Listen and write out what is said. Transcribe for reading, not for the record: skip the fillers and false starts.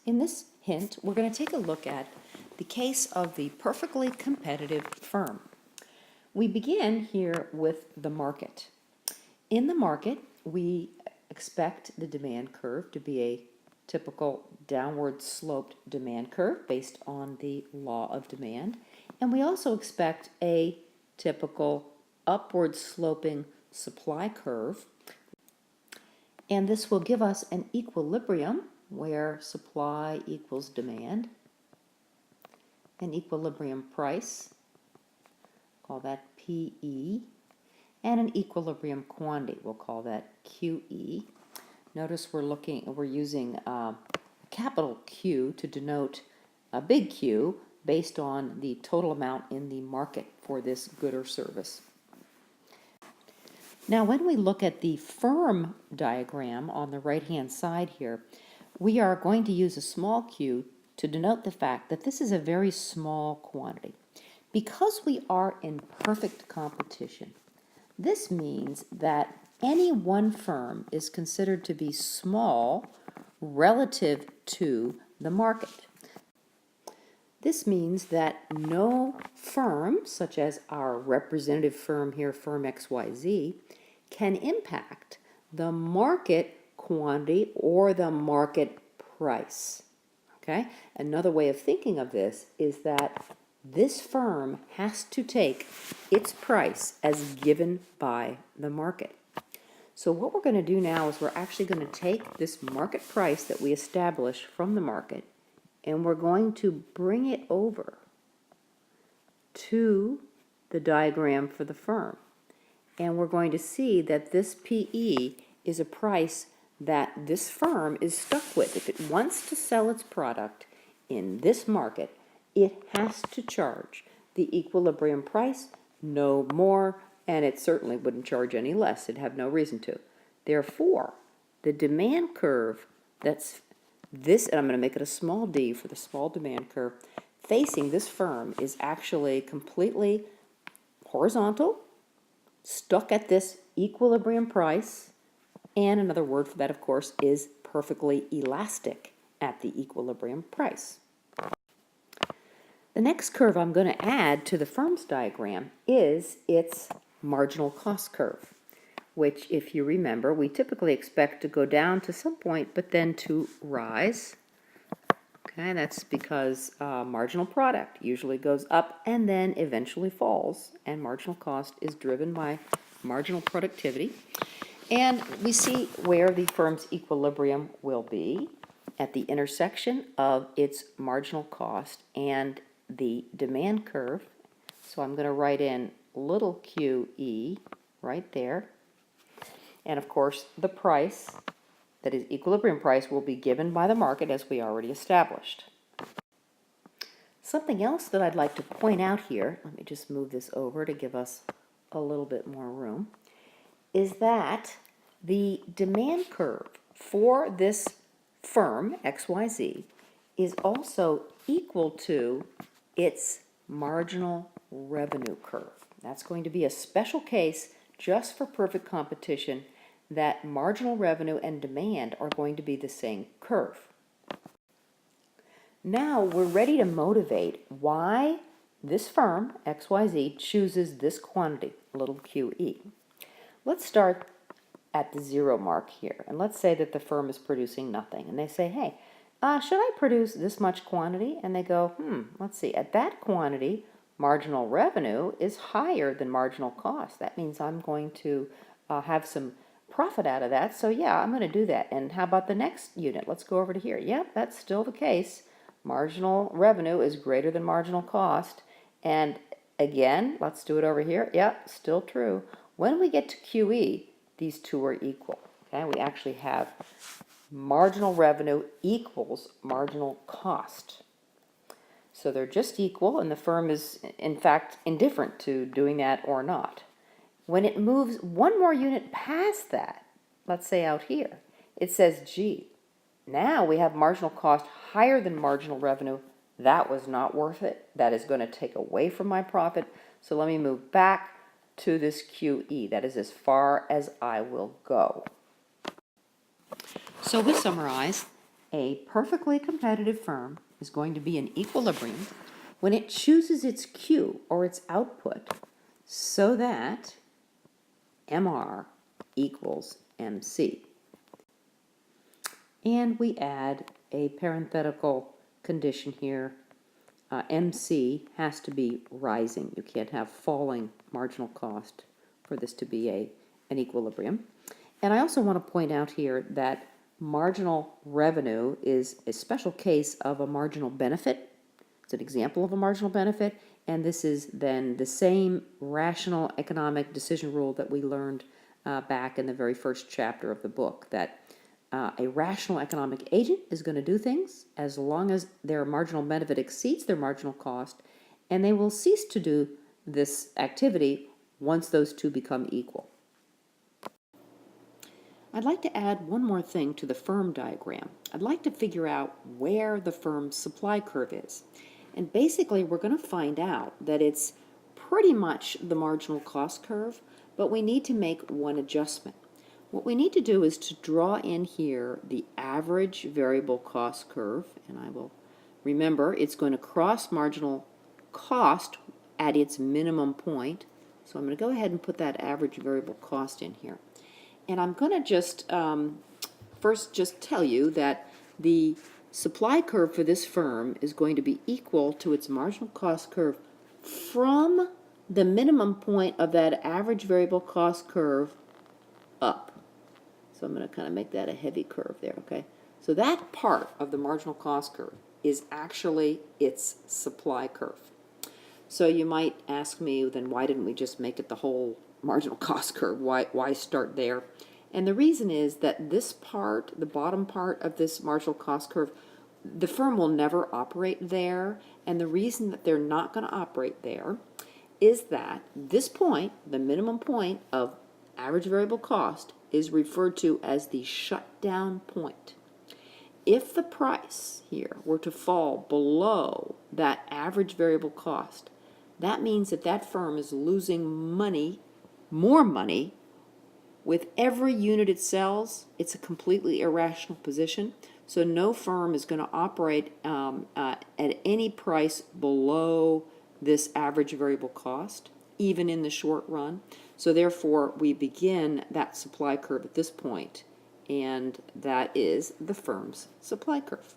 In this hint, we're going to take a look at the case of the perfectly competitive firm. We begin here with the market. In the market, we expect the demand curve to be a typical downward sloped demand curve based on the law of demand. And we also expect a typical upward sloping supply curve. And this will give us an equilibrium where supply equals demand, an equilibrium price, call that PE, and an equilibrium quantity, we'll call that QE. Notice we're using a capital Q to denote a big Q based on the total amount in the market for this good or service. Now, when we look at the firm diagram on the right-hand side here, we are going to use a small q to denote the fact that this is a very small quantity. Because we are in perfect competition, this means that any one firm is considered to be small relative to the market. This means that no firm, such as our representative firm here, firm XYZ, can impact the market quantity or the market price. Okay? Another way of thinking of this is that this firm has to take its price as given by the market. So what we're going to do now is we're actually going to take this market price that we establish from the market, and we're going to bring it over to the diagram for the firm. And we're going to see that this PE is a price that this firm is stuck with. If it wants to sell its product in this market, it has to charge the equilibrium price, no more, and it certainly wouldn't charge any less. It'd have no reason to. Therefore, the demand curve that's this, and I'm going to make it a small d for the small demand curve, facing this firm is actually completely horizontal, stuck at this equilibrium price, and another word for that, of course, is perfectly elastic at the equilibrium price. The next curve I'm going to add to the firm's diagram is its marginal cost curve, which, if you remember, we typically expect to go down to some point, but then to rise. Okay, that's because marginal product usually goes up and then eventually falls, and marginal cost is driven by marginal productivity. And we see where the firm's equilibrium will be at the intersection of its marginal cost and the demand curve. So I'm going to write in little QE right there. And of course, the price, that is equilibrium price, will be given by the market as we already established. Something else that I'd like to point out here, let me just move this over to give us a little bit more room, is that the demand curve for this firm, XYZ, is also equal to its marginal revenue curve. That's going to be a special case just for perfect competition, that marginal revenue and demand are going to be the same curve. Now we're ready to motivate why this firm, XYZ, chooses this quantity, little QE. Let's start at the 0 mark here, and let's say that the firm is producing nothing, and they say, hey, should I produce this much quantity? And they go, let's see, at that quantity, marginal revenue is higher than marginal cost. That means I'm going to have some profit out of that, so yeah, I'm going to do that. And how about the next unit? Let's go over to here. Yep, that's still the case. Marginal revenue is greater than marginal cost. And again, let's do it over here. Yep, still true. When we get to QE, these two are equal. Okay, we actually have marginal revenue equals marginal cost. So they're just equal, and the firm is, in fact, indifferent to doing that or not. When it moves one more unit past that, let's say out here, it says, gee, now we have marginal cost higher than marginal revenue. That was not worth it. That is going to take away from my profit. So let me move back to this QE. That is as far as I will go. So we summarize A perfectly competitive firm is going to be in equilibrium when it chooses its Q, or its output, so that MR equals MC. And we add a parenthetical condition here. MC has to be rising. You can't have falling marginal cost for this to be an equilibrium. And I also want to point out here that marginal revenue is a special case of a marginal benefit. It's an example of a marginal benefit, and this is then the same rational economic decision rule that we learned back in the very first chapter of the book, that a rational economic agent is going to do things as long as their marginal benefit exceeds their marginal cost, and they will cease to do this activity once those two become equal. I'd like to add one more thing to the firm diagram. I'd like to figure out where the firm's supply curve is. And basically, we're going to find out that it's pretty much the marginal cost curve, but we need to make one adjustment. What we need to do is to draw in here the average variable cost curve, and I will remember it's going to cross marginal cost at its minimum point. So I'm going to go ahead and put that average variable cost in here. And I'm going to just first just tell you that the supply curve for this firm is going to be equal to its marginal cost curve from the minimum point of that average variable cost curve up. So I'm going to kind of make that a heavy curve there, okay? So that part of the marginal cost curve is actually its supply curve. So you might ask me, then why didn't we just make it the whole marginal cost curve? Why start there? And the reason is that this part, the bottom part of this marginal cost curve, the firm will never operate there. And the reason that they're not going to operate there is that this point, the minimum point of average variable cost, is referred to as the shutdown point. If the price here were to fall below that average variable cost, that means that that firm is losing money, more money, with every unit it sells. It's a completely irrational position. So no firm is going to operate at any price below this average variable cost, even in the short run. So therefore, we begin that supply curve at this point, and that is the firm's supply curve.